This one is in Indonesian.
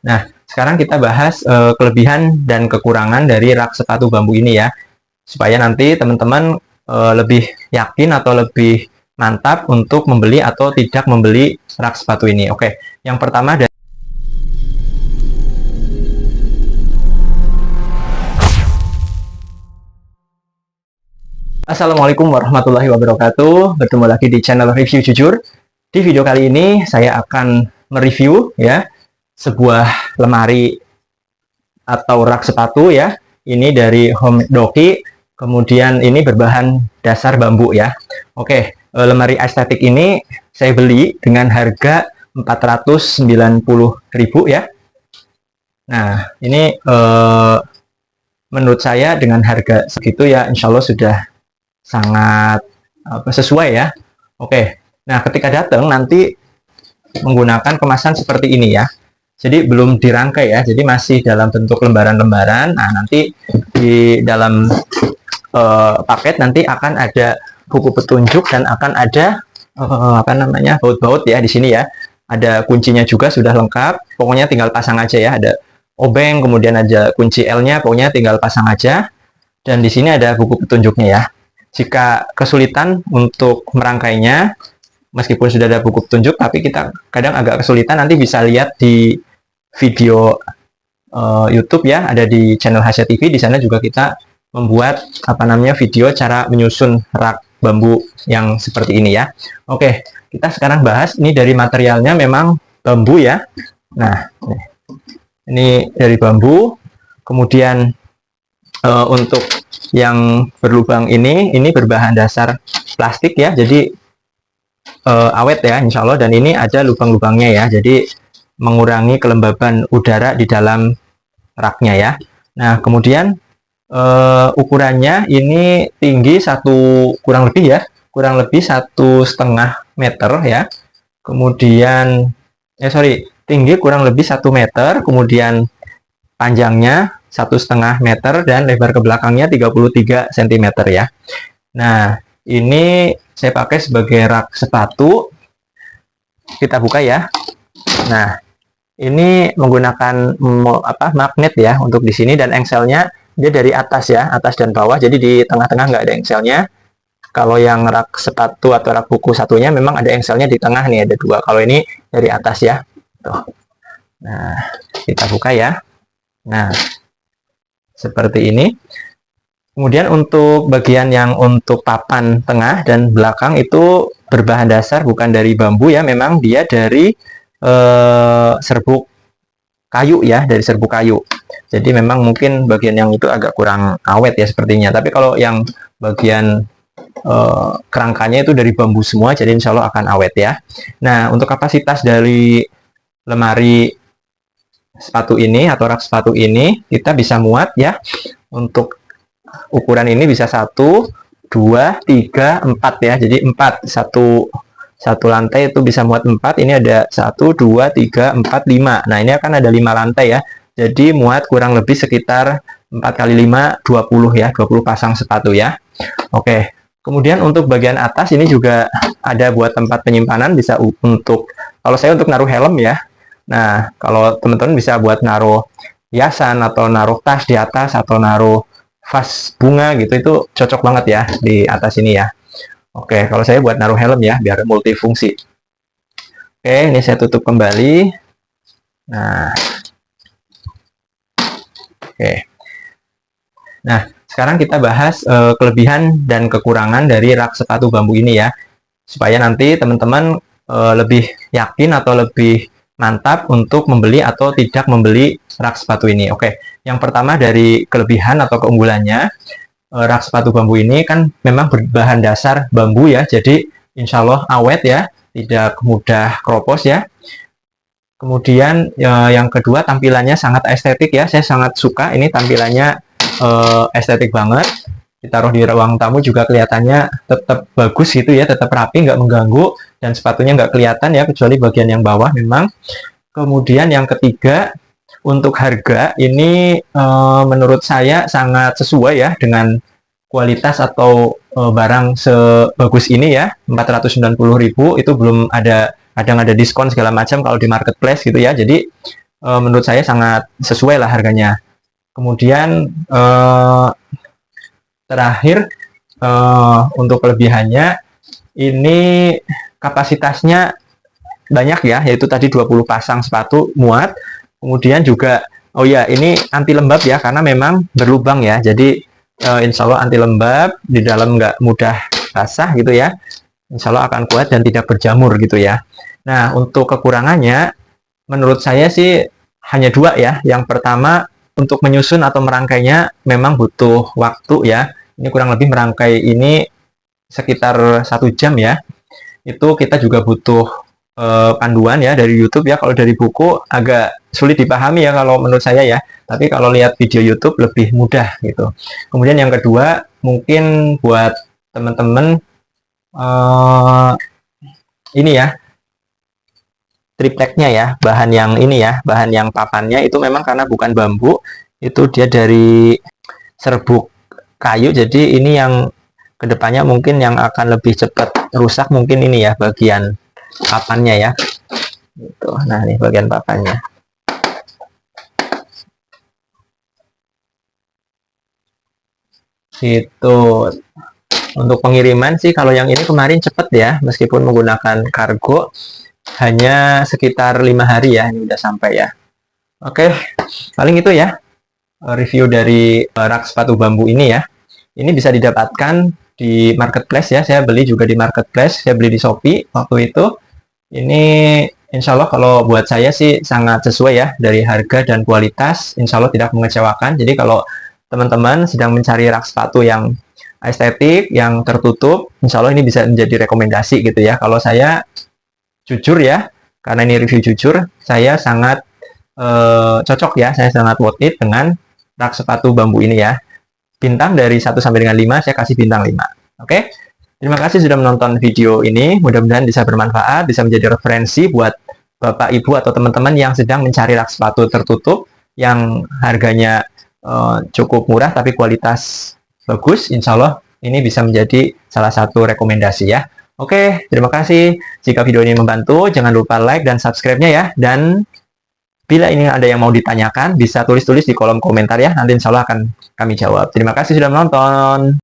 Nah, sekarang kita bahas kelebihan dan kekurangan dari rak sepatu bambu ini ya, supaya nanti teman-teman lebih yakin atau lebih mantap untuk membeli atau tidak membeli rak sepatu ini. Oke, yang pertama dari Assalamualaikum warahmatullahi wabarakatuh. Bertemu lagi di channel Review Jujur. Di video kali ini saya akan mereview ya sebuah lemari atau rak sepatu ya. Ini dari Home Doki. Kemudian ini berbahan dasar bambu ya. Oke, lemari estetik ini saya beli dengan harga 490.000 ya. Nah, ini menurut saya dengan harga segitu ya insya Allah sudah sangat sesuai ya. Oke, nah ketika datang nanti menggunakan kemasan seperti ini ya. Jadi belum dirangkai ya, jadi masih dalam bentuk lembaran-lembaran. Nah, nanti di dalam paket nanti akan ada buku petunjuk dan akan ada baut-baut ya di sini ya. Ada kuncinya juga sudah lengkap. Pokoknya tinggal pasang aja ya. Ada obeng, kemudian ada kunci L-nya, pokoknya tinggal pasang aja. Dan di sini ada buku petunjuknya ya. Jika kesulitan untuk merangkainya, meskipun sudah ada buku petunjuk, tapi kita kadang agak kesulitan, nanti bisa lihat di video YouTube ya, ada di channel Hasya TV. Di sana juga kita membuat video cara menyusun rak bambu yang seperti ini ya. Oke, kita sekarang bahas ini dari materialnya memang bambu ya. Nah, ini dari bambu. Kemudian untuk yang berlubang ini berbahan dasar plastik ya, jadi awet ya insya Allah. Dan ini ada lubang-lubangnya ya, jadi mengurangi kelembaban udara di dalam raknya ya. Nah, kemudian ukurannya ini tinggi kurang lebih 1,5 meter ya. Kemudian tinggi kurang lebih 1 meter, kemudian panjangnya 1,5 meter dan lebar ke belakangnya 33 cm ya. Nah, ini saya pakai sebagai rak sepatu. Kita buka ya. Nah, ini menggunakan magnet ya untuk di sini, dan engselnya dia dari atas ya, atas dan bawah. Jadi di tengah-tengah nggak ada engselnya. Kalau yang rak sepatu atau rak buku satunya memang ada engselnya di tengah nih, ada 2. Kalau ini dari atas ya. Tuh. Nah, kita buka ya. Nah, seperti ini. Kemudian untuk bagian yang untuk papan tengah dan belakang itu berbahan dasar bukan dari bambu ya, memang dia dari serbuk kayu ya, dari serbuk kayu. Jadi memang mungkin bagian yang itu agak kurang awet ya sepertinya. Tapi kalau yang bagian kerangkanya itu dari bambu semua, jadi insya Allah akan awet ya. Nah, untuk kapasitas dari lemari sepatu ini atau rak sepatu ini kita bisa muat ya. Untuk ukuran ini bisa 1, 2, 3, 4 ya. Jadi 4, satu lantai itu bisa muat 4. Ini ada 1, 2, 3, 4, 5. Nah, ini akan ada 5 lantai ya. Jadi muat kurang lebih sekitar 4 kali 5, 20 ya. 20 pasang sepatu ya. Oke. Kemudian untuk bagian atas ini juga ada buat tempat penyimpanan, bisa kalau saya untuk naruh helm ya. Nah, kalau teman-teman bisa buat naruh hiasan atau naruh tas di atas atau naruh vas bunga gitu, itu cocok banget ya di atas ini ya. Oke, kalau saya buat naruh helm ya, biar multifungsi. Oke, ini saya tutup kembali. Nah, oke. Nah, sekarang kita bahas kelebihan dan kekurangan dari rak sepatu bambu ini ya, supaya nanti teman-teman lebih yakin atau lebih mantap untuk membeli atau tidak membeli rak sepatu ini. Oke, yang pertama dari kelebihan atau keunggulannya, rak sepatu bambu ini kan memang berbahan dasar bambu ya, jadi insya Allah awet ya, tidak mudah keropos ya. Kemudian yang kedua, tampilannya sangat estetik ya, saya sangat suka ini tampilannya, estetik banget. Ditaruh di ruang tamu juga kelihatannya tetap bagus gitu ya, tetap rapi, nggak mengganggu, dan sepatunya nggak kelihatan ya, kecuali bagian yang bawah memang. Kemudian yang ketiga, untuk harga ini menurut saya sangat sesuai ya dengan kualitas atau barang sebagus ini ya. 490.000 itu belum ada, kadang ada diskon segala macam kalau di marketplace gitu ya. Jadi menurut saya sangat sesuai lah harganya. Kemudian terakhir, untuk kelebihannya ini kapasitasnya banyak ya, yaitu tadi 20 pasang sepatu muat. Kemudian juga, oh ya, ini anti lembab ya, karena memang berlubang ya. Jadi insya Allah anti lembab, di dalam nggak mudah basah gitu ya. Insya Allah akan kuat dan tidak berjamur gitu ya. Nah, untuk kekurangannya, menurut saya sih hanya dua ya. Yang pertama, untuk menyusun atau merangkainya memang butuh waktu ya. Ini kurang lebih merangkai ini sekitar 1 jam ya. Itu kita juga butuh panduan ya dari YouTube ya. Kalau dari buku agak sulit dipahami ya kalau menurut saya ya. Tapi kalau lihat video YouTube lebih mudah gitu. Kemudian yang kedua, mungkin buat teman-teman ini ya, tripleknya ya, bahan yang ini ya, bahan yang papannya itu memang karena bukan bambu, itu dia dari serbuk kayu. Jadi ini yang kedepannya mungkin yang akan lebih cepat rusak mungkin ini ya, bagian papannya ya. Gitu. Nah, ini bagian papannya. Gitu. Untuk pengiriman sih kalau yang ini kemarin cepet ya, meskipun menggunakan kargo hanya sekitar 5 hari ya, ini udah sampai ya. Oke, paling itu ya review dari rak sepatu bambu ini ya. Ini bisa didapatkan di marketplace ya, saya beli juga di marketplace, saya beli di Shopee waktu itu. Ini insya Allah kalau buat saya sih sangat sesuai ya, dari harga dan kualitas insya Allah tidak mengecewakan. Jadi kalau teman-teman sedang mencari rak sepatu yang estetik, yang tertutup, insya Allah ini bisa menjadi rekomendasi gitu ya. Kalau saya jujur ya, karena ini review jujur, saya sangat cocok ya, saya sangat worth it dengan rak sepatu bambu ini ya. Bintang dari 1 sampai dengan 5, saya kasih bintang 5. Oke? Terima kasih sudah menonton video ini. Mudah-mudahan bisa bermanfaat, bisa menjadi referensi buat Bapak, Ibu, atau teman-teman yang sedang mencari rak sepatu tertutup yang harganya cukup murah tapi kualitas bagus. Insya Allah ini bisa menjadi salah satu rekomendasi ya. Oke, terima kasih. Jika video ini membantu, jangan lupa like dan subscribe-nya ya. Dan bila ini ada yang mau ditanyakan, bisa tulis-tulis di kolom komentar ya. Nanti insya Allah akan kami jawab. Terima kasih sudah menonton.